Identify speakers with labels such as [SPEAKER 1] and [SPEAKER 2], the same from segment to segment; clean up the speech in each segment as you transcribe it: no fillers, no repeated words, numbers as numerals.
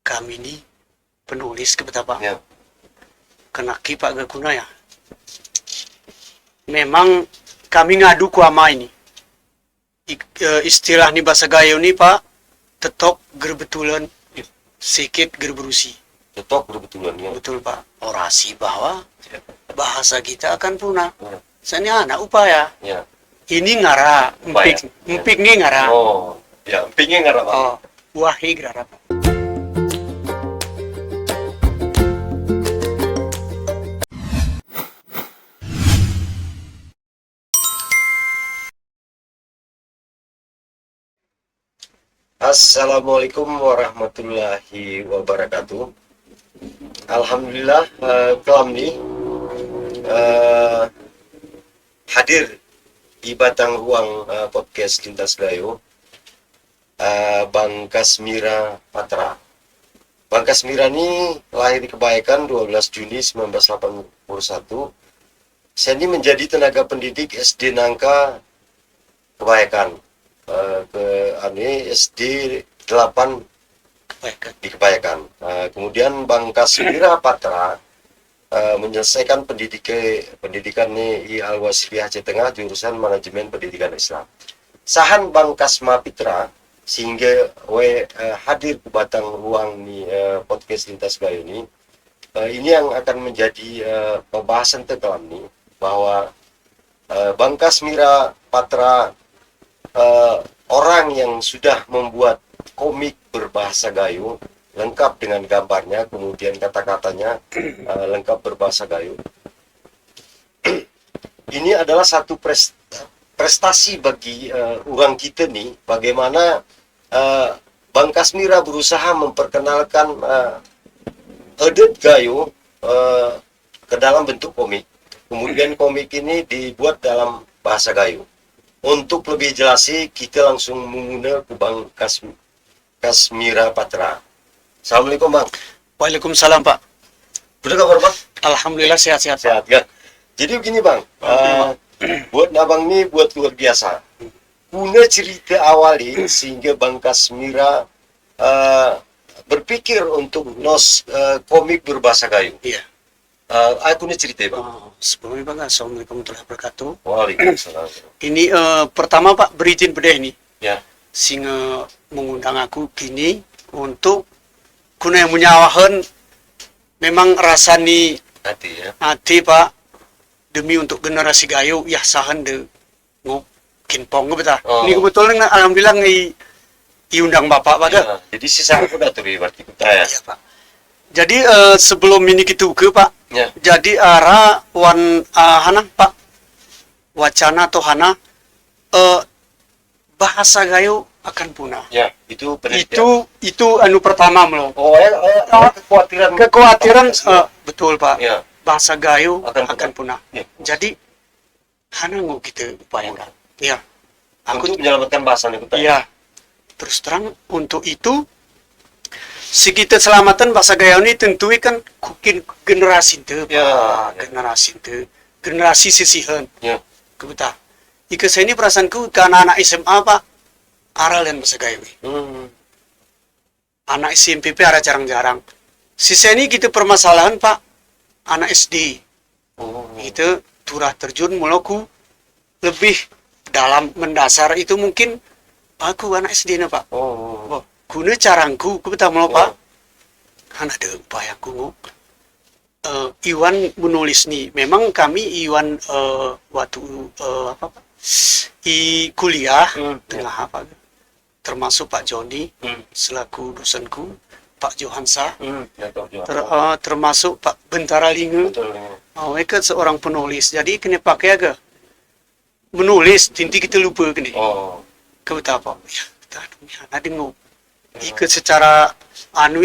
[SPEAKER 1] kami ini penulis ke betapa
[SPEAKER 2] Ya.
[SPEAKER 1] kenaki Pak Gakuna ya. Memang kami ngadu ku ama ini. Istilah ni bahasa Gayo ni Pak, tetok gerbetulan sikit gerberusi.
[SPEAKER 2] Tetok berbetulan ya.
[SPEAKER 1] Betul Pak. Orasi bahwa
[SPEAKER 2] Ya.
[SPEAKER 1] bahasa kita akan punah.
[SPEAKER 2] Ya.
[SPEAKER 1] Sanya anak upaya.
[SPEAKER 2] Ya.
[SPEAKER 1] Ini ngara,
[SPEAKER 2] Upaya.
[SPEAKER 1] empik ni ngara.
[SPEAKER 2] Oh, ya, pingin nggak Pak?
[SPEAKER 1] Oh, wahi ngara Pak.
[SPEAKER 2] Assalamualaikum warahmatullahi wabarakatuh. Alhamdulillah, kami hadir di batang ruang podcast Lintas Gayo, Bang Kasmira Patra. Bang Kasmira ini lahir di Kebayakan 12 Juni 1981. Saya ini menjadi tenaga pendidik SD Nangka Kebayakan. SD 8 di Kebayakan. Kemudian Bang Kasmira Patra menyelesaikan pendidikan di Al-Wasliyah Aceh Tengah jurusan manajemen pendidikan Islam. Sahan Bang Kasma Pitra sehingga hadir ke batang ruang ni podcast Lintas Gayo ini. Ini yang akan menjadi pembahasan tegalam ni bahwa Bang Kasmira Patra orang yang sudah membuat komik berbahasa Gayo lengkap dengan gambarnya, kemudian kata-katanya lengkap berbahasa Gayo. Ini adalah satu prestasi bagi orang kita nih, bagaimana Bang Kasmira berusaha memperkenalkan adat Gayo ke dalam bentuk komik. Kemudian komik ini dibuat dalam bahasa Gayo. Untuk lebih jelas kita langsung mengundang ke Bang Kasmira Patra. Assalamualaikum Bang.
[SPEAKER 1] Waalaikumsalam Pak.
[SPEAKER 2] Udah kabar Bang?
[SPEAKER 1] Alhamdulillah sehat-sehat Pak.
[SPEAKER 2] Sehat kan? Jadi begini Bang, buat Abang ini buat luar biasa. Punya cerita awali sehingga Bang Kasmira berpikir untuk komik berbahasa Gayo.
[SPEAKER 1] Iya.
[SPEAKER 2] Aku ini cerita Bang.
[SPEAKER 1] Sebelumnya Bang, Assalamualaikum warahmatullahi wabarakatuh.
[SPEAKER 2] Waalaikumsalam.
[SPEAKER 1] Ini pertama Pak, berizin bedeh ini.
[SPEAKER 2] Ya.
[SPEAKER 1] Singa mengundang aku kini untuk kuna yang menyawahan memang rasani
[SPEAKER 2] Hati ya.
[SPEAKER 1] hati Pak demi untuk generasi Gayo ya sahan de ngop kinpong betul.
[SPEAKER 2] Oh.
[SPEAKER 1] Ini kebetulan alhamdulillah undang Bapak Pak.
[SPEAKER 2] Ya, jadi sisa aku udah tuh berarti kita ya.
[SPEAKER 1] Iya Pak. Jadi sebelum ini kita ke Pak,
[SPEAKER 2] Ya.
[SPEAKER 1] jadi arah hana Pak wacana atau hana bahasa Gayo akan punah.
[SPEAKER 2] Ya, itu penelitian.
[SPEAKER 1] Itu anu pertama melo.
[SPEAKER 2] Oh,
[SPEAKER 1] Kekhawatiran betul Pak.
[SPEAKER 2] Ya.
[SPEAKER 1] Bahasa Gayo
[SPEAKER 2] Akan
[SPEAKER 1] akan punah.
[SPEAKER 2] Ya.
[SPEAKER 1] Jadi hana nggak kita upayakan. Ya.
[SPEAKER 2] Untuk menyelamatkan bahasa kita.
[SPEAKER 1] Iya. Terus terang untuk itu kita selamatan bahasa Gayo ini tentu kan generasi itu,
[SPEAKER 2] Ya.
[SPEAKER 1] generasi itu, generasi sisihan.
[SPEAKER 2] Ya.
[SPEAKER 1] Kebetul. Ika saya ini perasaanku ke anak-anak SMA Pak, aral dan bahasa Gayo ini. Anak SMP arah jarang-jarang. Sisa ini kita permasalahan Pak, anak SD. Itu turah terjun mulaku lebih dalam mendasar itu mungkin aku anak SD nih Pak. Guna carangku, kebetulan mau Pak. Kan ada upayaku. Iwan menulis nih. Memang kami Iwan waktu apa Pak? Kuliah tengah apa? Termasuk Pak Joni selaku dosenku, Pak Johansa, termasuk Pak Bentara Linge. Mereka seorang penulis. Jadi kena pakai agak menulis. Tinti kita lupa kena. Kebetulan Pak. Ya, kita ada ngop. Ikut secara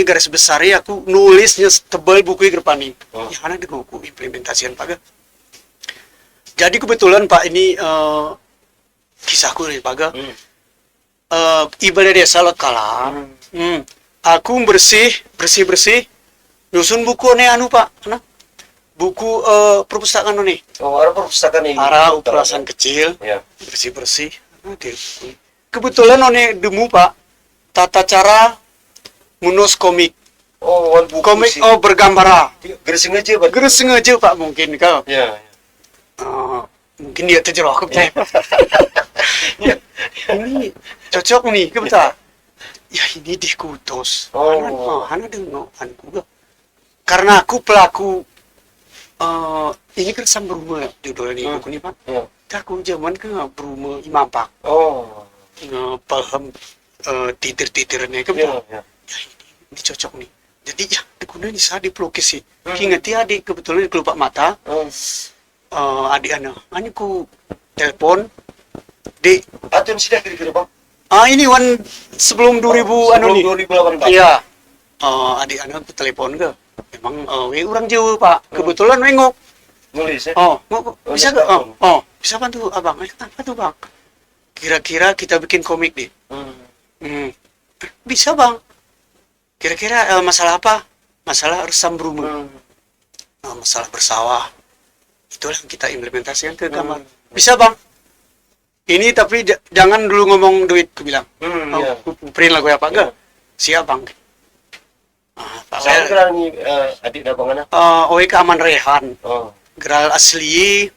[SPEAKER 1] garis besar ya aku nulisnya tebal buku ke depan ini. Ya ada buku implementasian Pak. Jadi kebetulan Pak ini kisahku nih Pak. Ibadah desa lekala. Aku bersih nyusun buku nih Pak. Buku perpustakaan nih.
[SPEAKER 2] Ada perpustakaan ini.
[SPEAKER 1] Arah perasaan kecil.
[SPEAKER 2] Ya.
[SPEAKER 1] Bersih. Kebetulan demu Pak. Tata cara menulis komik
[SPEAKER 2] Oh, wan buku
[SPEAKER 1] Komik
[SPEAKER 2] sih.
[SPEAKER 1] bergambar.
[SPEAKER 2] Geus sengaja, Pak.
[SPEAKER 1] Geus sengaja Pak mungkin kau.
[SPEAKER 2] Ya.
[SPEAKER 1] Mungkin dia terjerah ke betul. Ya, ini cocok nih ke betul. Ya ini dikutus. Hana dengar anku. Karena aku pelaku ini kan samberumah judul ini buku ini Pak. Aku zaman ke berumah Imam Pak. Paham titir-titirnya ke betul. Ya, ini cocok nih. Jadi ya digunakan di saat dipelukis sih. Ingat ya adik kebetulan kelupak mata. Adik anu ku telepon di
[SPEAKER 2] Atun sudah kira-kira Bang.
[SPEAKER 1] ini wan sebelum 2000 anu nih
[SPEAKER 2] 2018.
[SPEAKER 1] iya adik anak ku telepon ke memang we orang Jawa Pak kebetulan nengok
[SPEAKER 2] Nulis ya.
[SPEAKER 1] bisa ke bisa bantu abang apa tuh Bang kira-kira kita bikin komik deh bisa Bang kira-kira masalah apa masalah resam berumah masalah bersawah itulah yang kita implementasikan ke gambar. Bisa Bang. Ini tapi jangan dulu ngomong duit, aku bilang. Print lah gue apa enggak? Siap Bang. Pak
[SPEAKER 2] Saya kira ini adik dabangana.
[SPEAKER 1] OEK Aman Rehan. Geral asli.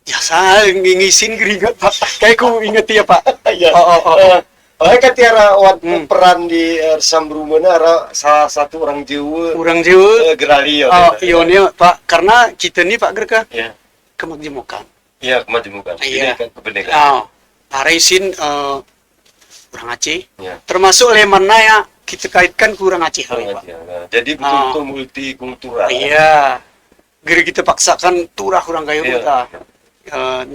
[SPEAKER 1] Ya saya ngisin geringat Pak. Kayak ku inget ya Pak.
[SPEAKER 2] Iya. Kan tiara peran di Sambrumena salah satu orang Jawa.
[SPEAKER 1] Orang Jawa.
[SPEAKER 2] Gerali
[SPEAKER 1] iya Pak. Karena kita nih Pak Gerka.
[SPEAKER 2] Iya.
[SPEAKER 1] Kemajemukan.
[SPEAKER 2] Iya, kemajemukan.
[SPEAKER 1] Iya.
[SPEAKER 2] Kebenekaan.
[SPEAKER 1] Araisin orang Aceh.
[SPEAKER 2] Iya.
[SPEAKER 1] Termasuk lemannya ya kita kaitkan ke orang Aceh Pak.
[SPEAKER 2] Jadi betul-betul multikultural.
[SPEAKER 1] Iya. Geri kita paksakan turah orang kayu kita.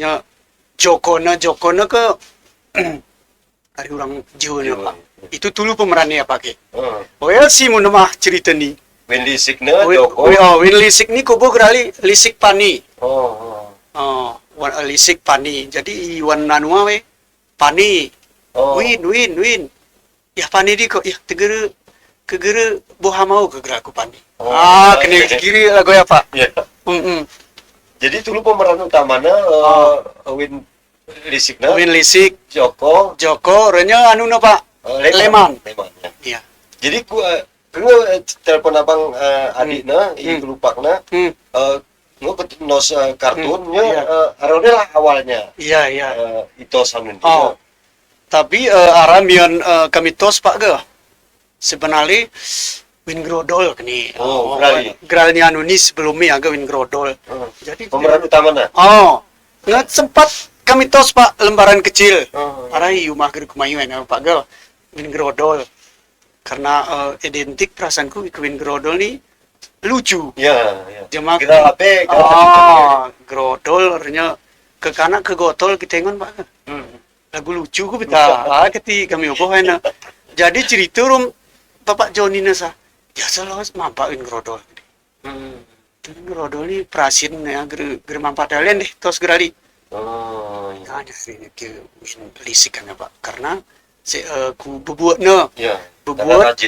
[SPEAKER 1] Nya Jokona ke dari orang Jawa Pak. Itu dulu pemerannya Pak. Well sih mau nama cerita nih.
[SPEAKER 2] Win Lisikna Joko.
[SPEAKER 1] Win Lisik nih kobo gerali Lisik Pani. Lisik Pani. Jadi Iwan Nanua we Pani. Win. Ya Pani di kok ya kegere boha mau kegera aku Pani. Kena kiri lagu ya Pak.
[SPEAKER 2] Iya. Jadi dulu pemeran utamanya Win Lisik Joko
[SPEAKER 1] renya anu na Pak Leman
[SPEAKER 2] ya.
[SPEAKER 1] Iya.
[SPEAKER 2] Jadi telepon abang adikna lupakna nos kartunnya arone lah awalnya
[SPEAKER 1] iya
[SPEAKER 2] itu samun
[SPEAKER 1] tapi aramian kami tos Pak ge sebenarnya Win Grodol kini geralnya anu ni sebelumnya agak Win Grodol jadi
[SPEAKER 2] pemeran utamanya
[SPEAKER 1] nggak sempat kami tos Pak lembaran kecil arai rumah ger kumayu Pak ge Win Grodol karena identik perasaanku Win Grodol nih lucu.
[SPEAKER 2] Ya.
[SPEAKER 1] Jemaah Grodol artinya ke kanan ke gotol kita ingon Pak. Lagu lucu ku beta. Keti kami opo hena. Jadi cerita rum Bapak Joni nasa. Ya selalu mampak Win Grodol. Win Grodol ni prasin ya ger mampak kalian deh tos gerali. Ada sih ke Win Lisik kan Pak. Karena ku bebuatna.
[SPEAKER 2] Ya.
[SPEAKER 1] Bebuat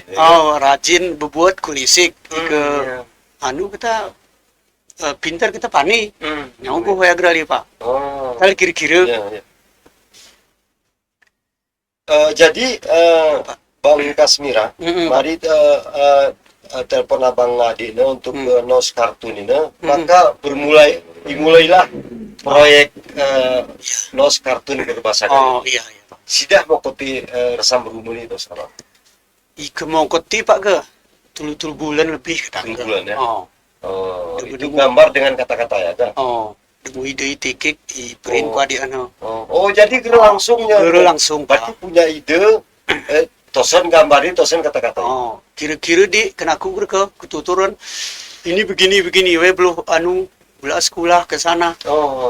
[SPEAKER 1] rajin bebuat kulisik ke anu kita pintar kita Pani nyongko hoya gerali Pak kali kira-kira
[SPEAKER 2] jadi Bang Kasmira mari telepon abang adiknya untuk nos kartun ini maka dimulailah proyek nos kartun berbahasa Gayo.
[SPEAKER 1] Iya.
[SPEAKER 2] Sidah mau kopi resam berumur itu sekarang
[SPEAKER 1] mau koti Pak ke tul bulan lebih kadang
[SPEAKER 2] bulan ya. Itu gambar dengan kata-kata ya kan.
[SPEAKER 1] Demi ide tikik di print ku adik anu.
[SPEAKER 2] Jadi langsungnya.
[SPEAKER 1] Langsung
[SPEAKER 2] Berarti punya ide tosen gambarin tosen kata-kata.
[SPEAKER 1] Kira-kira di kena aku ke ketuturan ini begini we belum anu bela sekolah ke sana.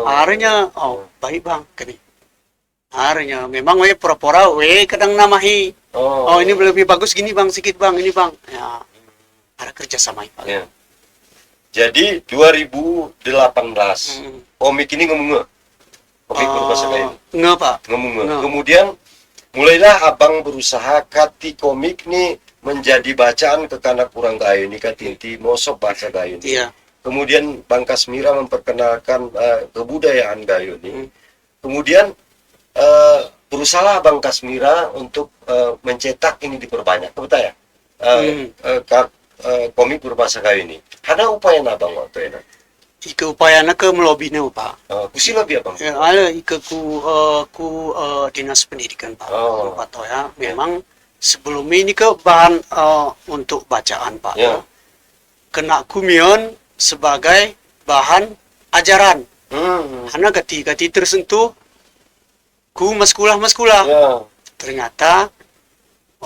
[SPEAKER 1] Akhirnya baik Bang kini. Akhirnya memang we pura-pura we kadang namahi. Ini lebih bagus gini Bang, sedikit Bang, ini Bang. Ya, ada kerjasama Pak.
[SPEAKER 2] Ya. Jadi 2018 komik ini ngomong komik berbahasa Gayo.
[SPEAKER 1] Pak.
[SPEAKER 2] Ngomong. Kemudian mulailah abang berusaha kati komik nih menjadi bacaan ke kanak kurang Gayo ini katinti mosok bahasa Gayo ini.
[SPEAKER 1] Iya.
[SPEAKER 2] Kemudian Bang Kasmira memperkenalkan kebudayaan Gayo ini. Kemudian berusaha Bang Kasmira untuk mencetak ini diperbanyak, betul ya? komik berbahasa kayu ini. Ada upaya nabang waktu itu.
[SPEAKER 1] Ika upayana ke melobine Pak.
[SPEAKER 2] Kusi lebih apa?
[SPEAKER 1] Ya, ada ika ku dinas pendidikan Pak.
[SPEAKER 2] Oh.
[SPEAKER 1] Pak ya, memang sebelum ini ke bahan untuk bacaan Pak.
[SPEAKER 2] Ya.
[SPEAKER 1] Kena kumion sebagai bahan ajaran. Karena ketika tersentuh ku maskulah.
[SPEAKER 2] Ya.
[SPEAKER 1] Ternyata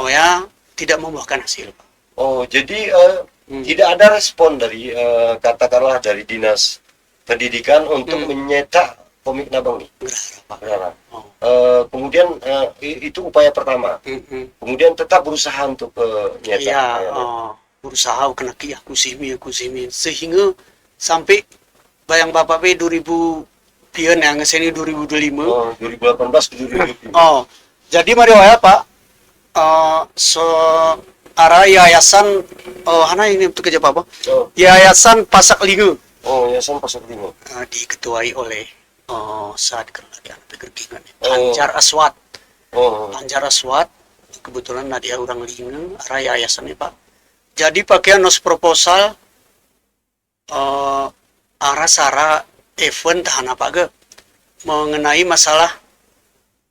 [SPEAKER 1] ya tidak membuahkan hasil Pak.
[SPEAKER 2] Oh, jadi tidak ada respon dari katakanlah dari dinas pendidikan untuk menyetak komik Nabang nih.
[SPEAKER 1] Gerah Pak.
[SPEAKER 2] Benar.
[SPEAKER 1] Oh.
[SPEAKER 2] Kemudian itu upaya pertama. Kemudian tetap berusaha untuk nyetak.
[SPEAKER 1] Iya, berusaha kena aku simi sehingga sampai bayang Bapak 2000 pian yang ngeseni 2025.
[SPEAKER 2] Oh, 2018 ke 2020.
[SPEAKER 1] Oh, jadi mari wae Pak. So arah yayasan hana ini untuk kerja apa?
[SPEAKER 2] Oh.
[SPEAKER 1] Yayasan Pasak Lingu
[SPEAKER 2] Oh, Yayasan Pasar Timur.
[SPEAKER 1] diketuai oleh saat kerajaan pekerjaan
[SPEAKER 2] Oh.
[SPEAKER 1] Anjar Aswat.
[SPEAKER 2] Oh.
[SPEAKER 1] Anjar Aswat kebetulan Nadia orang Lingu arah yayasannya Pak. Jadi pakaian nos proposal arah sara event tahan apa ge mengenai masalah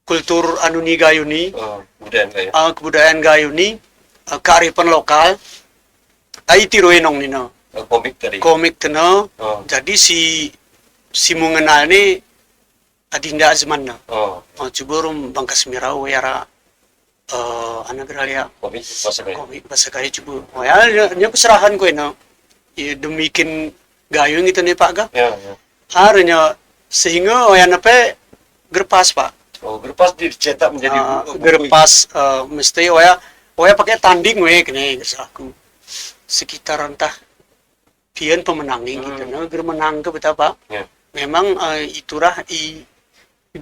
[SPEAKER 1] kultur anuni gayuni
[SPEAKER 2] Kemudian kayak.
[SPEAKER 1] kebudayaan gayuni kearifan lokal ai tiroe nong nino
[SPEAKER 2] Komik tadi.
[SPEAKER 1] komik teno
[SPEAKER 2] Oh.
[SPEAKER 1] jadi si mengenal ni adinda azman na
[SPEAKER 2] Oh.
[SPEAKER 1] coba rum bangkas mirau yara anak geralia
[SPEAKER 2] Komik bahasa kayu.
[SPEAKER 1] komik bahasa kaya coba ya nya keserahan ko ino ya demikin gayung itu nih Pak ga
[SPEAKER 2] Ya, ya.
[SPEAKER 1] harusnya sehingga ya nape gerpas Pak
[SPEAKER 2] Oh, gerpas dicetak menjadi buku.
[SPEAKER 1] gerpas mesti Oya pakai tanding kene aku sekitar entah pian pemenangin gitu nah menang ke betapa
[SPEAKER 2] Ya.
[SPEAKER 1] memang itulah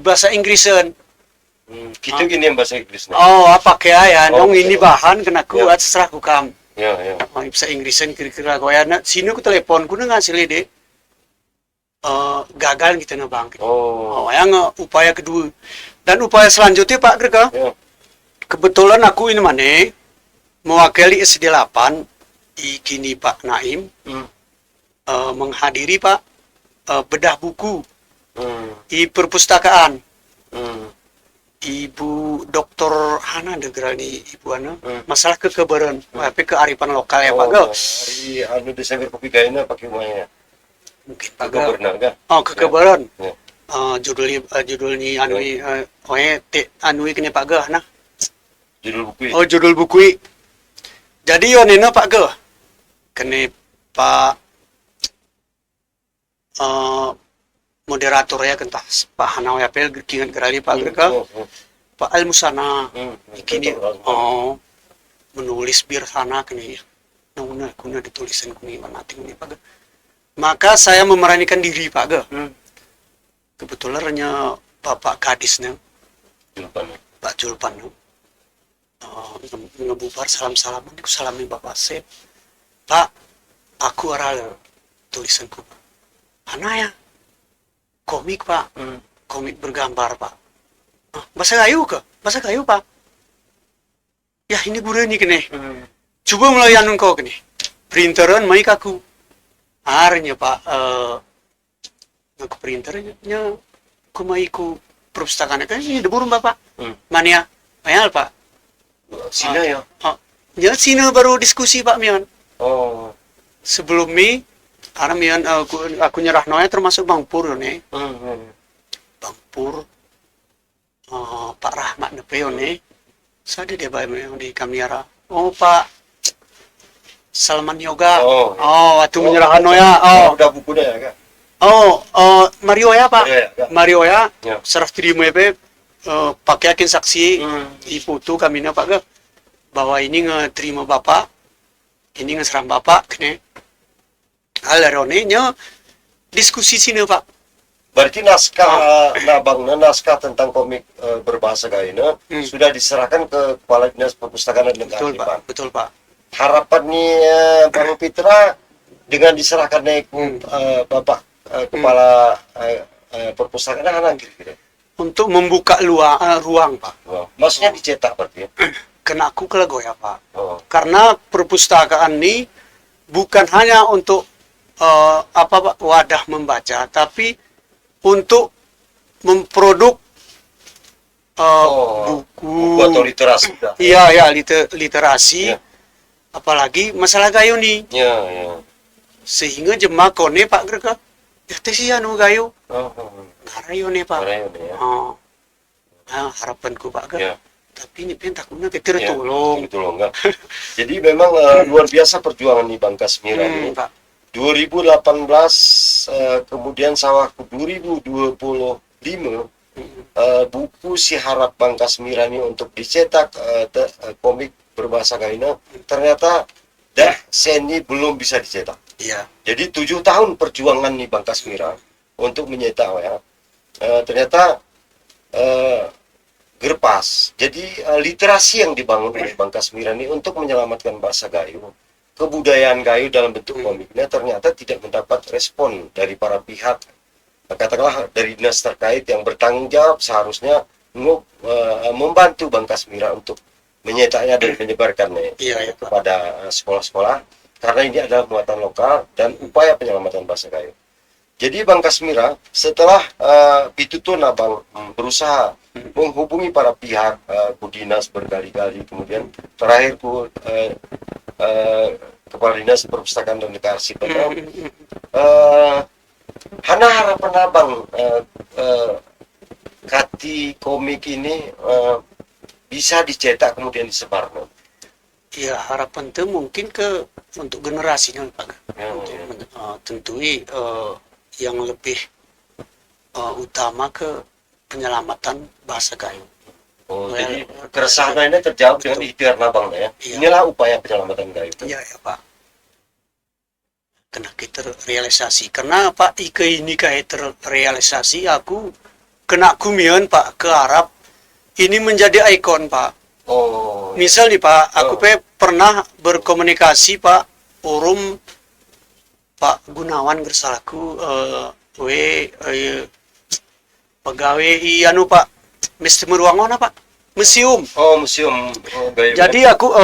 [SPEAKER 1] bahasa Inggrisan
[SPEAKER 2] Kita gini yang bahasa Inggris.
[SPEAKER 1] apa kayak ya
[SPEAKER 2] Oh,
[SPEAKER 1] nong ini
[SPEAKER 2] okay.
[SPEAKER 1] bahan kena kuat seserah ku kam
[SPEAKER 2] Ya, ya.
[SPEAKER 1] bahasa Inggrisan kira-kira goya na sini ku telepon ku ngasih deh gagal gitu na bang
[SPEAKER 2] Oh.
[SPEAKER 1] yang upaya kedua dan upaya selanjutnya Pak Gerga
[SPEAKER 2] Ya.
[SPEAKER 1] kebetulan aku ini mana mewakili SD8 di kini Pak Naim menghadiri Pak bedah buku di perpustakaan Ibu Dr. Hana Degrani Ibu Ana masalah kekebaran tapi kearifan lokal ya Pak Ga
[SPEAKER 2] Hari Desember kopi kayaknya pakai uangnya.
[SPEAKER 1] mungkin Pak Ga
[SPEAKER 2] Benar kan?
[SPEAKER 1] kekebaran
[SPEAKER 2] Ya.
[SPEAKER 1] judulnya anu anu kene Pak Ga nah
[SPEAKER 2] Judul buku.
[SPEAKER 1] judul buku jadi yo nena Pak Ga kene Pak moderator ya kentah Pak Hanaw ya pel kingan gerali Pak Ga Pak Al Musana kini menulis biar sana kene ya nuna kuna ditulisan kuni mana tinggi Pak Ga maka saya memeranikan diri Pak Ga kebetulan hanya Bapak Kadisnya Pak Julpan ngebubar salam-salaman aku salami Bapak Sep Pak aku arah tulisanku mana ya komik Pak komik bergambar Pak bahasa kayu Pak ya ini guru ini kene coba melayan kau kene printeran maik aku arnya Pak aku printernya aku maiku perpustakaan kan ini deburung Bapak mana ya ayal Pak
[SPEAKER 2] Sina ya.
[SPEAKER 1] Ya sini baru diskusi Pak Mion.
[SPEAKER 2] Oh.
[SPEAKER 1] Sebelum ini, karena Mion aku nyerah noya termasuk Bang Pur nih. Bang Pur, Pak Rahmat Nepeo nih. Saya dia bayar yang di kamera. Oh Pak Salman Yoga. Waktu menyerahkan noya.
[SPEAKER 2] Udah bukunya ya kan?
[SPEAKER 1] Mario ya Pak. Mario ya.
[SPEAKER 2] Ya.
[SPEAKER 1] Serah terima ya pakai yakin saksi di foto kami Pak Ga bahwa ini ngeterima Bapak ini ngeserang Bapak kene alarone diskusi sini Pak
[SPEAKER 2] berarti naskah tentang komik berbahasa Gaina sudah diserahkan ke Kepala Dinas Perpustakaan dan Kearifan.
[SPEAKER 1] Betul Pak
[SPEAKER 2] Harapannya Bang Pitra dengan diserahkannya Bapak Kepala Perpustakaan kira-kira
[SPEAKER 1] untuk membuka ruang Pak.
[SPEAKER 2] Maksudnya dicetak berarti ya?
[SPEAKER 1] kena aku ke lagu ya Pak.
[SPEAKER 2] Oh.
[SPEAKER 1] Karena perpustakaan ini bukan hanya untuk Pak, wadah membaca, tapi untuk memproduk buku
[SPEAKER 2] atau literasi.
[SPEAKER 1] Iya ya, literasi.
[SPEAKER 2] Ya.
[SPEAKER 1] Apalagi masalah gayo nih.
[SPEAKER 2] Ya, ya.
[SPEAKER 1] Sehingga jemaah kone Pak mereka ya teh sih anu gayo. Ngarayo nih Pak.
[SPEAKER 2] Ngarayo nih, ya.
[SPEAKER 1] Nah, harapanku Pak
[SPEAKER 2] Ya.
[SPEAKER 1] tapi ini takutnya kita tolong.
[SPEAKER 2] Enggak. Jadi memang luar biasa perjuangan nih Bang Kasmira ini.
[SPEAKER 1] Pak.
[SPEAKER 2] 2018 kemudian sawahku 2025 buku Si Harap Bang Kasmira ini untuk dicetak komik berbahasa Gaina ternyata seni belum bisa dicetak.
[SPEAKER 1] Iya.
[SPEAKER 2] Jadi 7 tahun perjuangan nih Bang Kasmira untuk menyetak ya. Ternyata gerpas. Jadi literasi yang dibangun oleh Bang Kasmira ini untuk menyelamatkan bahasa Gayo, kebudayaan Gayo dalam bentuk komiknya ternyata tidak mendapat respon dari para pihak, katakanlah dari dinas terkait yang bertanggung jawab seharusnya membantu Bang Kasmira untuk menyetaknya dan menyebarkannya kepada sekolah-sekolah, karena ini adalah muatan lokal dan upaya penyelamatan bahasa Gayo. Jadi Bang Kasmira setelah Pitutun Abang berusaha menghubungi para pihak, ku dinas berkali-kali, kemudian terakhir ku Kepala Dinas Perpustakaan dan Kearsipan. Hana harapan Abang kati komik ini bisa dicetak kemudian disebar.
[SPEAKER 1] Ya harapan itu mungkin untuk generasinya Pak. Tentui yang lebih utama ke penyelamatan bahasa Gayo.
[SPEAKER 2] Jadi keresahan ini terjawab dengan ikhtiar Abang ya. Inilah upaya penyelamatan Gayo.
[SPEAKER 1] Iya ya Pak. Kena kita realisasi. Karena Pak ini kayak terrealisasi, aku kena kumian Pak ke Arab. Ini menjadi ikon Pak. Misal nih Pak, aku pernah berkomunikasi Pak Urum Pak Gunawan bersalahku pegawai anu Pak mesti meruangan Pak museum.
[SPEAKER 2] Museum Gayo.
[SPEAKER 1] Jadi aku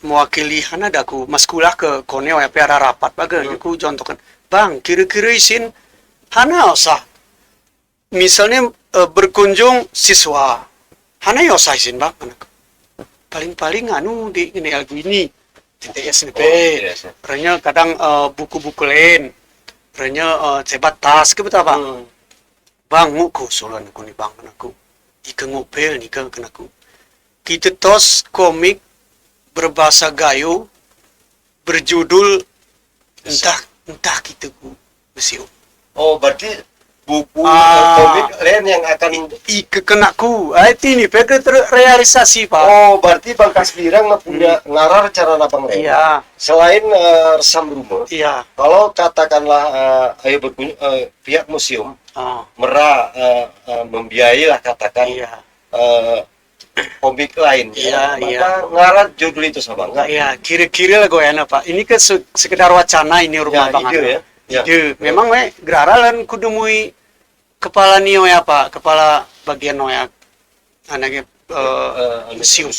[SPEAKER 1] mewakili aku maskulah ke koneo ya piara rapat bagai aku contohkan Bang kira-kira isin hana usah misalnya berkunjung siswa hana ya usah isin Bang paling-paling anu di ini TTSNP, renya kadang buku-buku lain, renya cebat tas, ke betul Bang? Bang, muku solan aku nih Bang, aku ika ngopel nih kan aku. Kita tos komik berbahasa Gayo, berjudul entah kita ku museum.
[SPEAKER 2] Berarti buku komik lain yang akan
[SPEAKER 1] kenaku ini PK terrealisasi Pak.
[SPEAKER 2] Berarti Bang Kasmira punya ngarar cara Abang lain.
[SPEAKER 1] Iya.
[SPEAKER 2] Selain resam rumah.
[SPEAKER 1] Iya.
[SPEAKER 2] Kalau katakanlah pihak museum membiayai lah katakan komik lain. Maka ngarar judul itu sama enggak?
[SPEAKER 1] Iya, kira-kira lah goyana Pak. Ini kan sekedar wacana ini rumah Bang.
[SPEAKER 2] Ide ya.
[SPEAKER 1] Ide. Memang geraran kudumui kepala nio ya Pak, kepala bagian noya anaknya museum.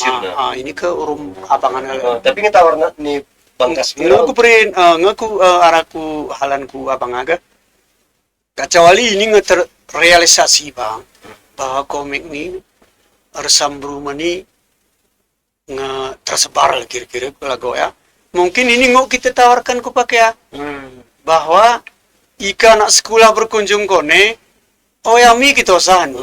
[SPEAKER 1] Ini ke urum abangan.
[SPEAKER 2] Tapi kita warna nih Bang Kasmira.
[SPEAKER 1] Ngaku perin, ngaku araku halanku abang aga. Kecuali ini terrealisasi Bang, bahwa komik ini resam rumah ini tersebar kira-kira lagu ya. Mungkin ini nggak kita tawarkan ku pakai ya, bahwa jika anak sekolah berkunjung kone yami kita usahan.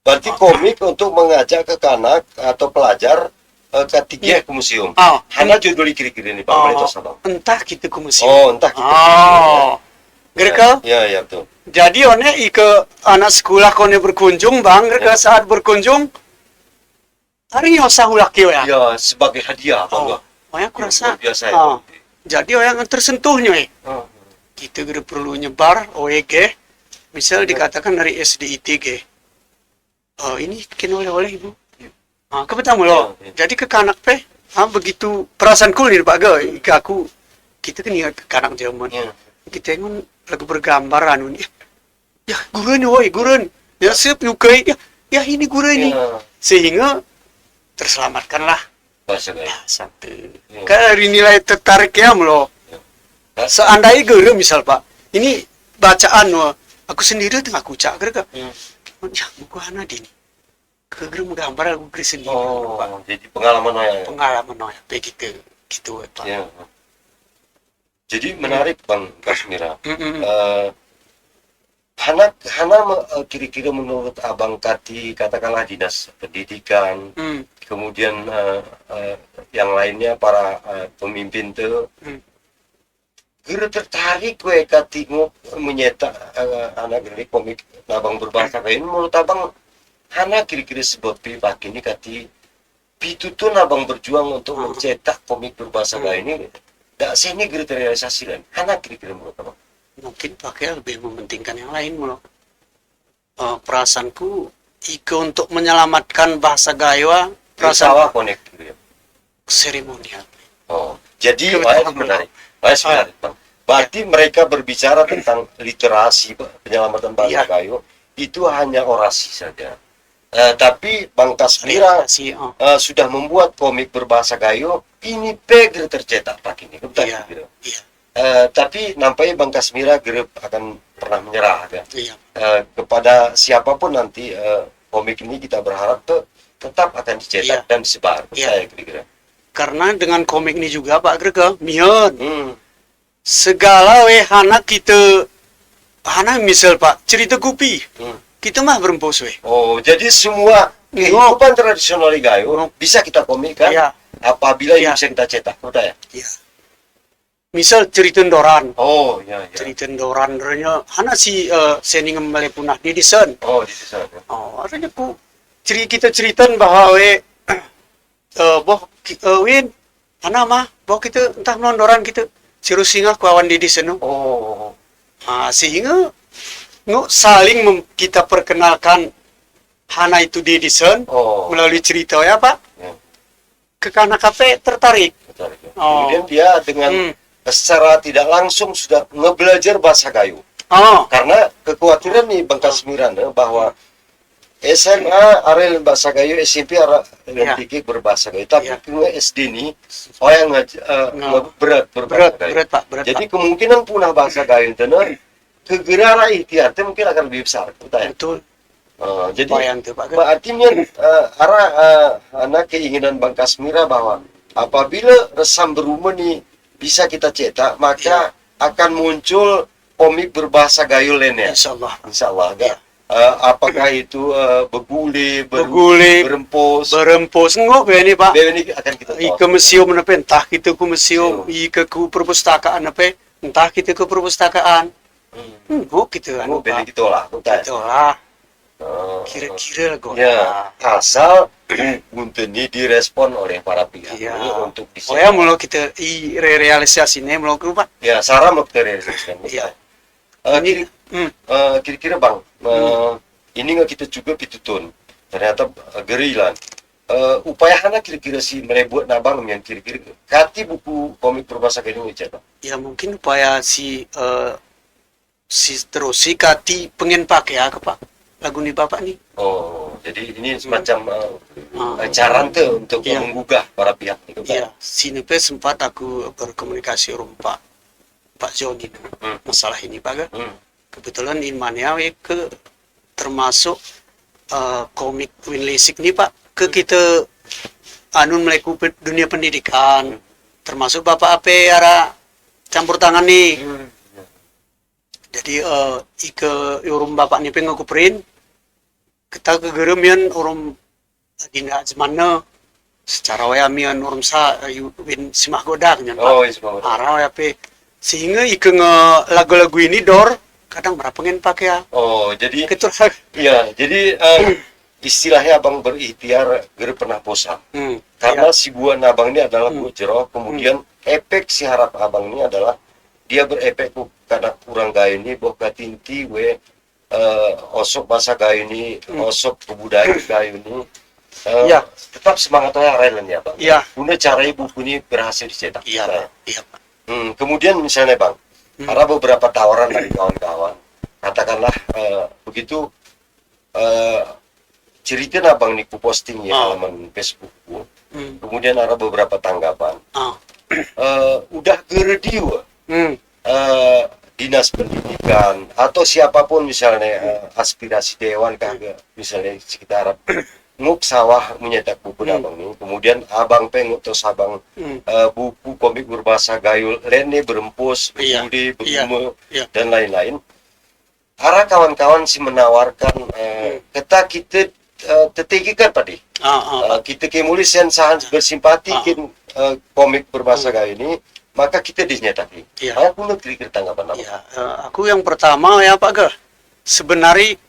[SPEAKER 2] Berarti komik untuk mengajak ke kanak atau pelajar ketiga ke museum. Hanya judul kira-kira ini Pak, itu sama.
[SPEAKER 1] Entah kita ke museum.
[SPEAKER 2] Entah kita.
[SPEAKER 1] Gereka?
[SPEAKER 2] Ya betul.
[SPEAKER 1] Jadi anak sekolah kone berkunjung Bang, gereka saat berkunjung hari usah ulaki ya.
[SPEAKER 2] Ya sebagai hadiah Bang.
[SPEAKER 1] Aku rasa.
[SPEAKER 2] Biasa
[SPEAKER 1] Jadi yang tersentuhnya kita perlu nyebar OEG. Misal dikatakan dari SDITG, ini bikin oleh-oleh Ibu. Kebetulan loh. Jadi ke kanak begitu perasaanku nih Pak Goy, aku kita kan ingat ke kanak Jerman. Kita ingin lagu bergambar anu nih. Ya gurun woi gurun. Ya siap yukai. Ya ini gurun ini. sehingga terselamatkanlah
[SPEAKER 2] bahasa gayo.
[SPEAKER 1] bahasa teu. Kan dari nilai tertarik ya melo. Seandainya gere misal Pak, ini bacaan aku sendiri tengah kucak gere ka. Ya muka hana dini. Kegere menggambar aku gere sendiri Pak.
[SPEAKER 2] Jadi pengalaman ya.
[SPEAKER 1] Pengalaman ya begitu gitu Pak.
[SPEAKER 2] Ya. Jadi menarik Bang Kasmira. Kira-kira menurut Abang Kati, katakanlah dinas pendidikan, kemudian yang lainnya para pemimpin tuh, kira tertarik gue Kati menyetak anak ini komik Abang berbahasa kayak ini. Menurut Abang, Hana kira-kira sebab pagi ini Kati, pitutun Abang berjuang untuk mencetak komik berbahasa kayak ini. Dak sini kira terrealisasi kan? Hana kira-kira menurut Abang.
[SPEAKER 1] Mungkin pakai lebih mementingkan yang lain melo. Perasaanku iko untuk menyelamatkan bahasa Gayo perasaan
[SPEAKER 2] konek gitu ya.
[SPEAKER 1] seremonial.
[SPEAKER 2] Jadi menarik. Bang. Berarti mereka berbicara tentang literasi penyelamatan bahasa Gayo itu hanya orasi saja. Tapi Bang Kasmira sudah membuat komik berbahasa Gayo ini peger tercetak pak ini.
[SPEAKER 1] Iya.
[SPEAKER 2] Tapi nampaknya Bang Kasmira gerep akan pernah menyerah kan? Kepada siapapun nanti komik ini kita berharap tetap akan dicetak dan disebar. Saya kira-kira.
[SPEAKER 1] Karena dengan komik ini juga Pak Grega, mion segala hana kita hana misal Pak cerita kupi kita mah berempus
[SPEAKER 2] jadi semua kehidupan tradisional Gayo bisa kita komikkan apabila ini bisa kita cetak, betul ya?
[SPEAKER 1] Misal cerita Doran.
[SPEAKER 2] Cerita
[SPEAKER 1] Doran renya hana si seni ngembali punah di desain.
[SPEAKER 2] Di desain.
[SPEAKER 1] Artinya ku kita ceritan bahwa win hana mah bahwa kita entah Doran kita ciru singa kawan di desain. Sehingga saling kita perkenalkan hana itu di desain melalui cerita ya Pak. Kekana kafe tertarik.
[SPEAKER 2] Kemudian dia dengan secara tidak langsung sudah ngebelajar bahasa Gayo. Karena kekhawatiran nih Bang Kasmira bahwa SMA arel bahasa Gayo, SMP arel berbahasa Gayo. Tapi SD nih yang berat
[SPEAKER 1] Pak.
[SPEAKER 2] Jadi kemungkinan punah bahasa Gayo itu kegeraran ikhtiarnya mungkin akan lebih besar.
[SPEAKER 1] Betul.
[SPEAKER 2] Jadi artinya anak keinginan Bang Kasmira bahwa apabila resam berumah nih bisa kita cetak, maka akan muncul komik berbahasa Gayo lainnya. Insya Allah. Apakah itu begule, berempus,
[SPEAKER 1] enggak ini Pak.
[SPEAKER 2] Ini akan kita tahu.
[SPEAKER 1] Ke museum apa? Entah kita ke museum, ke perpustakaan apa? Entah kita ke perpustakaan. Gitu kan.
[SPEAKER 2] Begitulah.
[SPEAKER 1] Kira-kira kok.
[SPEAKER 2] Asal untuk ini direspon oleh para pihak untuk
[SPEAKER 1] mulai kita realisasinya mulai kerupa.
[SPEAKER 2] Sarah mau kita realisasikan. Kira-kira Bang, ini nggak kita juga pitutun. Ternyata gerilan. Upaya hana kira-kira si merebuat nabang yang kira-kira kati buku komik berbahasa Gayo cetak.
[SPEAKER 1] Mungkin upaya si kati pengen pakai Pak. Lagu nih Bapak nih.
[SPEAKER 2] Jadi ini semacam cara untuk menggugah para pihak itu.
[SPEAKER 1] Sini sempat aku berkomunikasi dengan Pak Joni masalah ini Pak. Kebetulan Inmania termasuk komik Winlisik nih Pak kita melakukan dunia pendidikan termasuk Bapak Ape ara campur tangan nih. Jadi urum Bapak nih pengen print kita kegeremian urum dina zemana secara mian urum win simah godak nyan Pak. Arah sehingga lagu-lagu ini kadang berapa pengen pakai
[SPEAKER 2] jadi jadi istilahnya Abang berikhtiar pernah bosan. Karena si buah Abang ini adalah buah jeruk, kemudian efek si harap Abang ini adalah dia berefek karena kurang Gayo ini boka tinti osok bahasa Gayo ini osok kebudayaan Gayo ini tetap semangat relen ya Bang. Guna caranya buku ini berhasil dicetak.
[SPEAKER 1] Pak.
[SPEAKER 2] Kemudian misalnya Bang, ada beberapa tawaran dari kawan-kawan, katakanlah begitu cerita abang nih ku posting ya
[SPEAKER 1] Ah.
[SPEAKER 2] halaman Facebookku.
[SPEAKER 1] Hmm.
[SPEAKER 2] Kemudian ada beberapa tanggapan.
[SPEAKER 1] Ah.
[SPEAKER 2] Udah gerediu
[SPEAKER 1] Hmm.
[SPEAKER 2] dinas pendidikan atau siapapun misalnya aspirasi dewan kah misalnya sekitar nguk sawah menyetak buku abang nih. Kemudian abang penguk terus abang buku komik berbahasa Gayo Lene berempus,
[SPEAKER 1] Iya.
[SPEAKER 2] Budi,
[SPEAKER 1] Iya.
[SPEAKER 2] Begume,
[SPEAKER 1] Iya.
[SPEAKER 2] dan lain-lain. Arah kawan-kawan sih menawarkan kita tetikikan tadi. Kita kemuli sahan bersimpati kin komik berbahasa Gayo ini, maka kita dinyatakan.
[SPEAKER 1] Iya.
[SPEAKER 2] Aku nak kira tanggapan apa?
[SPEAKER 1] Ya, aku yang pertama ya Pak Ge, sebenarnya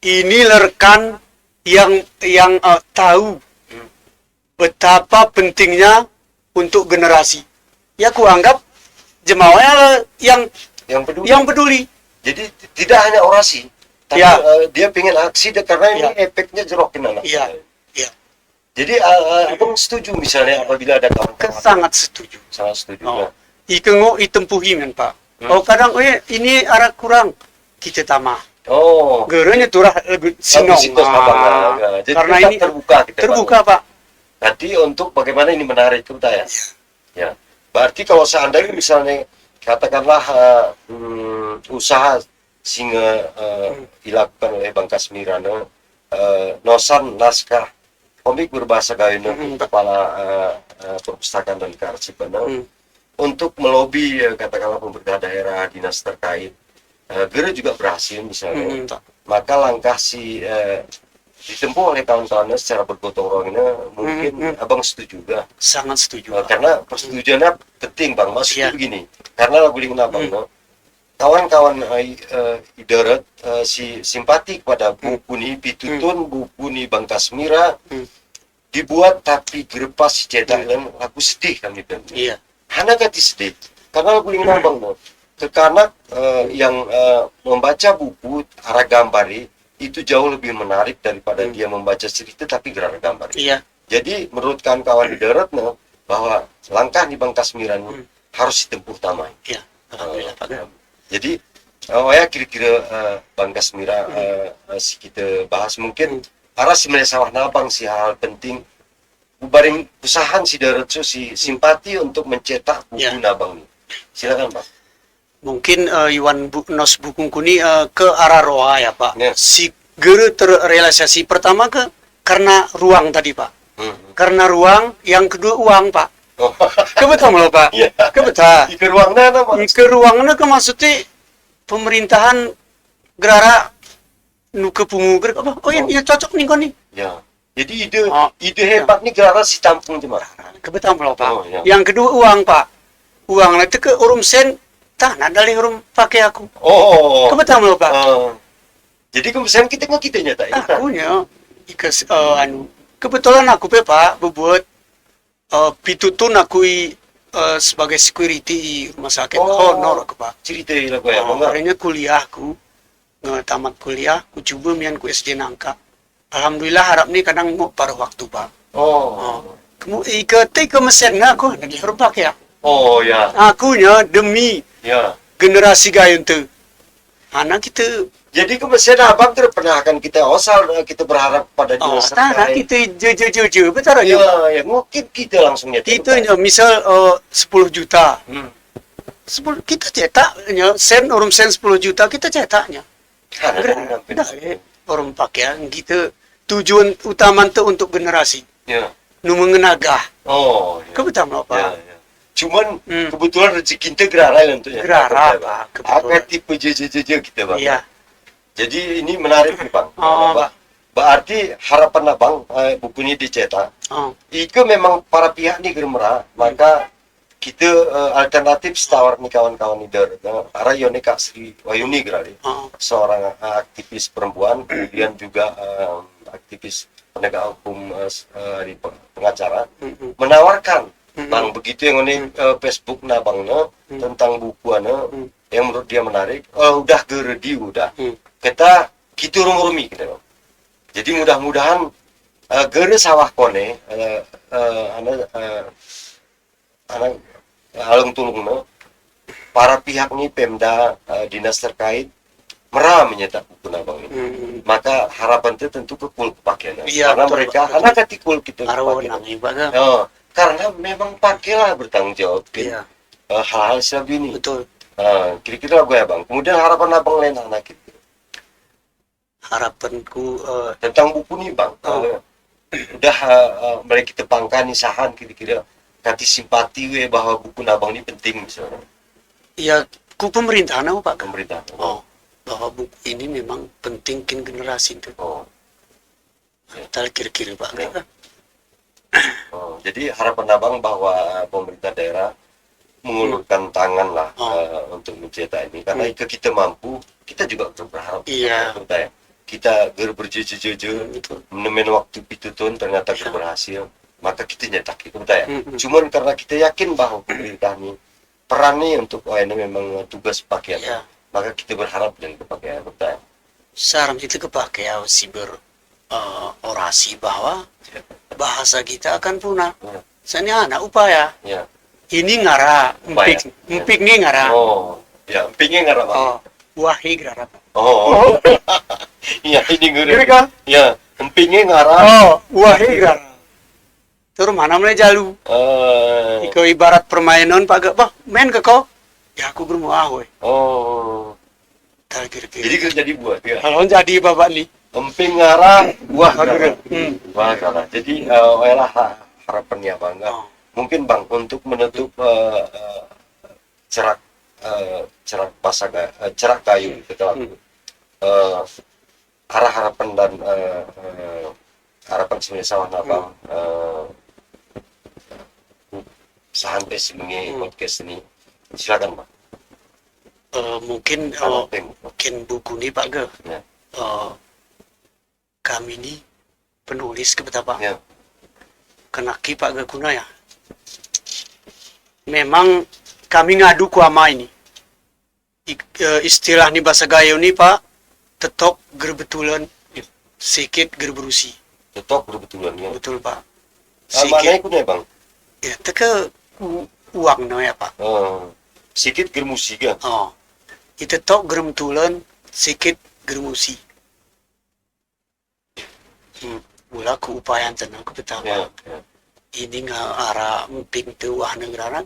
[SPEAKER 1] inilah rekan yang tahu betapa pentingnya untuk generasi. Ya aku anggap jemaahnya yang peduli.
[SPEAKER 2] Jadi tidak hanya orasi, tapi
[SPEAKER 1] Ya.
[SPEAKER 2] dia pengen aksi karena ini efeknya jerokin anak.
[SPEAKER 1] Iya. Iya.
[SPEAKER 2] Jadi abang setuju misalnya apabila ada kawan-kawan
[SPEAKER 1] Sangat setuju.
[SPEAKER 2] sangat setuju.
[SPEAKER 1] Oh. Ikengo itempuhi men Pak. Oh kadang ini arah kurang kita tamah.
[SPEAKER 2] Oh.
[SPEAKER 1] Gerenya turah sinong.
[SPEAKER 2] Situs abang. Jadi
[SPEAKER 1] Karena
[SPEAKER 2] kita
[SPEAKER 1] ini
[SPEAKER 2] terbuka kita.
[SPEAKER 1] terbuka Pak.
[SPEAKER 2] Nanti untuk bagaimana ini menarik kita ya. Ya. Berarti kalau seandainya misalnya katakanlah usaha singa dilakukan oleh Bang Kasmirana nosan naskah komik berbahasa Gayo kepala perpustakaan dan kearsipan untuk melobi katakanlah pemerintah daerah dinas terkait Gere juga berhasil misalnya maka langkah si ditempuh oleh kawan-kawannya secara bergotong royongnya mungkin abang setuju juga
[SPEAKER 1] Sangat setuju.
[SPEAKER 2] karena persetujuannya penting bang maksudnya
[SPEAKER 1] Iya.
[SPEAKER 2] begini karena lagu lingkungan abang kawan-kawan idarat si simpati kepada buku ini pitutun buku ini Bang Kasmira dibuat tapi gerepas cetak dan aku sedih kami bilang.
[SPEAKER 1] Iya.
[SPEAKER 2] Hana kati sedih karena lagu lingkungan abang kekanak yang membaca buku arah gambari itu jauh lebih menarik daripada dia membaca cerita tapi gerak gambar.
[SPEAKER 1] Iya.
[SPEAKER 2] Jadi menurut kawan-kawan di darat bahwa langkah di Bang Kasmiran harus ditempuh tamai.
[SPEAKER 1] Iya. Alhamdulillah Pak.
[SPEAKER 2] Jadi ya kira-kira Bang Kasmira si kita bahas mungkin arah sebenarnya sawah nabang si hal penting baring usahan si darat si simpati untuk mencetak buku nabang ini. Silakan Pak.
[SPEAKER 1] Mungkin Iwan Nos Bukung Kuni ke arah roa ya Pak.
[SPEAKER 2] Ya.
[SPEAKER 1] Si Gere terrealisasi pertama karena ruang tadi Pak. Karena ruang, yang kedua uang Pak. Kebetulan loh Pak.
[SPEAKER 2] Iya.
[SPEAKER 1] Kebetulan.
[SPEAKER 2] Ke ruangnya apa?
[SPEAKER 1] Ke ruangnya ke maksudnya pemerintahan gerara nuke pungu apa? Oh iya cocok nih kau nih.
[SPEAKER 2] Ya. Jadi ide hebat nih gara si tampung cuma.
[SPEAKER 1] Kebetulan loh Pak.
[SPEAKER 2] Oh, iya.
[SPEAKER 1] Yang kedua uang Pak. Uang itu ke urum sen tanah dari urum pakai aku.
[SPEAKER 2] Oh.
[SPEAKER 1] Kebetulan loh Pak.
[SPEAKER 2] Jadi kemudian kita nyata ini.
[SPEAKER 1] Akunya kebetulan aku Pak buat pitutun aku sebagai security di rumah sakit honor aku Pak.
[SPEAKER 2] Cerita lagu ya,
[SPEAKER 1] Akhirnya kuliahku tamat kuliah, ku coba mian ku SD Nangka. Alhamdulillah harap nih kadang mau pada waktu Pak. Kemudian ke mesin aku nanti harus pakai ya.
[SPEAKER 2] Oh ya.
[SPEAKER 1] Akunya demi generasi gayun tuh. Anak kita.
[SPEAKER 2] Jadi kemudian abang pernah akan kita osal kita berharap pada dinas
[SPEAKER 1] terkait. Kita je betul aja.
[SPEAKER 2] Ya mungkin kita langsung nyetak.
[SPEAKER 1] Itu misal 10 juta. 10 kita cetaknya sen orang sen 10 juta kita cetaknya. Orang pakaian gitu tujuan utama itu untuk generasi.
[SPEAKER 2] Ya.
[SPEAKER 1] Nu mengenagah.
[SPEAKER 2] Oh. Ya.
[SPEAKER 1] Kebetulan apa?
[SPEAKER 2] Ya. Cuman kebetulan rezeki kita gerara tentunya.
[SPEAKER 1] Gerara, Pak.
[SPEAKER 2] Apa tipe jeje kita Bang?
[SPEAKER 1] Iya.
[SPEAKER 2] Jadi ini menarik nih Bang.
[SPEAKER 1] Pak.
[SPEAKER 2] Berarti harapan abang buku ini dicetak. Itu memang para pihak nih germera, maka kita alternatif setawar nih kawan-kawan leader. Arah Yone Kak Sri Wayuni gerali, seorang aktivis perempuan, kemudian juga aktivis penegak hukum di pengacara, menawarkan Bang begitu yang ini Facebook na Bang tentang bukuannya yang menurut dia menarik. Udah geredi udah. Kita rumurumi gitu. Jadi mudah-mudahan gere sawah kone anak alung tulung para pihak ini Pemda dinas terkait merah menyetak buku nabang ini. Maka harapan itu tentu kekul pakaian.
[SPEAKER 1] Iya,
[SPEAKER 2] Karena
[SPEAKER 1] betul,
[SPEAKER 2] mereka
[SPEAKER 1] Pak.
[SPEAKER 2] anak ketikul kita
[SPEAKER 1] Arwah
[SPEAKER 2] pakai.
[SPEAKER 1] nang iba ga.
[SPEAKER 2] Karena memang pakailah bertanggung jawab
[SPEAKER 1] Iya,
[SPEAKER 2] hal-hal seperti ini.
[SPEAKER 1] betul.
[SPEAKER 2] Kira-kira gue ya bang. Kemudian harapan abang lain anak itu
[SPEAKER 1] Harapanku
[SPEAKER 2] tentang buku nih bang. Udah mulai kita bangkan isahan kira-kira nanti simpati we bahwa buku nabang ini penting misalnya
[SPEAKER 1] ya ku pemerintah nah Pak.
[SPEAKER 2] pemerintah.
[SPEAKER 1] Bahwa buku ini memang penting kin generasi itu. Tal kira-kira Pak.
[SPEAKER 2] Ya. Jadi harapan abang bahwa pemerintah daerah mengulurkan tangan lah untuk mencetak ini karena jika kita mampu kita juga berharap.
[SPEAKER 1] Iya.
[SPEAKER 2] Kita berjujur menemen waktu itu tuh ternyata berhasil maka kita nyetak itu ya. Cuman karena kita yakin bahwa pemerintah ini perannya untuk ini memang tugas pakaian maka kita berharap dengan kepakaian ya.
[SPEAKER 1] Saran itu kepake si orasi bahwa bahasa kita akan punah. Soalnya anak upaya. Ini ngara empik nih ngara.
[SPEAKER 2] Empiknya ngara Pak.
[SPEAKER 1] Wahi ngara.
[SPEAKER 2] Iya ini
[SPEAKER 1] Gini kan?
[SPEAKER 2] Ya, empingnya ngara.
[SPEAKER 1] Wahi ngara. Terus mana mulai jalu? Iko ibarat permainan Pak Gak, main ke kau? Ya aku bermuah we.
[SPEAKER 2] Jadi jadi buat ya.
[SPEAKER 1] Kalau jadi bapak nih.
[SPEAKER 2] Emping ngara, buah ngara. Buah ngara. Jadi harapan ya Bang. Mungkin Bang untuk menutup cerak cerak kayu gitu. Harapan dan harapan sebenarnya sawah Bang. Sampai sebagai podcast ini silakan Pak.
[SPEAKER 1] Mungkin buku ini Pak Ge. Kami ini penulis ke betapa kenaki Pak Ge kuna ya. Memang kami ngadu ku ama ini. Istilah ni bahasa Gayo ni Pak, tetok gerbetulan sikit gerberusi.
[SPEAKER 2] Tetok gerbetulan ya.
[SPEAKER 1] Betul Pak.
[SPEAKER 2] Mana ikut ya Bang?
[SPEAKER 1] Ya teke uang no ya Pak.
[SPEAKER 2] Sikit germusi kan?
[SPEAKER 1] Itu tok gerbetulan sikit germusi. Mula ku upayaan tenang ke betapa. Ini nggak arah emping tuah negara.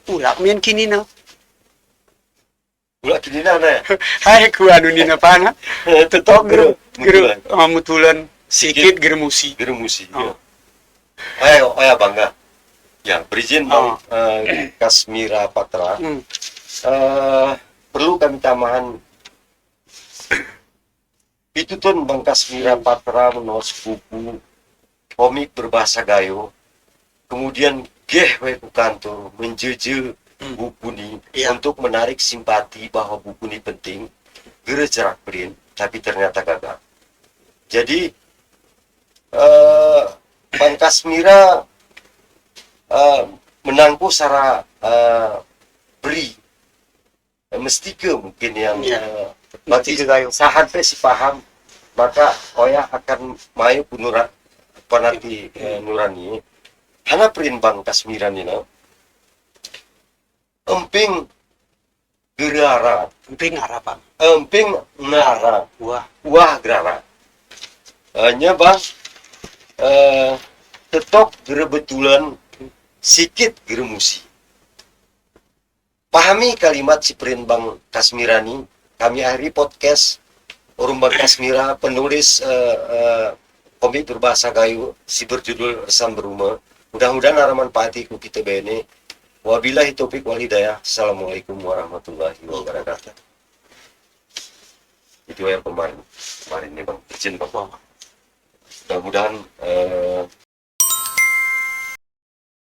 [SPEAKER 1] Ulak mien kini na.
[SPEAKER 2] Ulak kini na ya?
[SPEAKER 1] Hai ku anu ni na pana. Tetok mutulan sikit germusi.
[SPEAKER 2] Germusi. Ayo bangga. Ya, berizin Bang Kasmira Patra. Perlu kami tambahan itu tuh Bang Kasmira Patra menulis buku komik berbahasa Gayo. Kemudian ku kantor menjeje buku ini untuk menarik simpati bahwa buku ini penting. Gerak print, tapi ternyata gagal. Jadi Bang Kasmira menangku secara beri mesti ke mungkin yang bagi sahan si paham maka oya akan mayu punurat panati nurani hana print Bang Kasmira ni na emping gerara
[SPEAKER 1] Emping ngara Pak.
[SPEAKER 2] emping ngara wah gerara hanya Bang tetok gerebetulan sikit geremusi. Pahami kalimat si print Bang Kasmira ni. Kami akhiri podcast Orang Bang Kasmira, penulis komik berbahasa Gayo si berjudul Resam Berumah. Mudah-mudahan ada manfaati ku kita bene. Wabillahi taufik wal hidayah. Assalamualaikum warahmatullahi wabarakatuh. Itu yang kemarin ini Bang. Izin Bang. Mudah-mudahan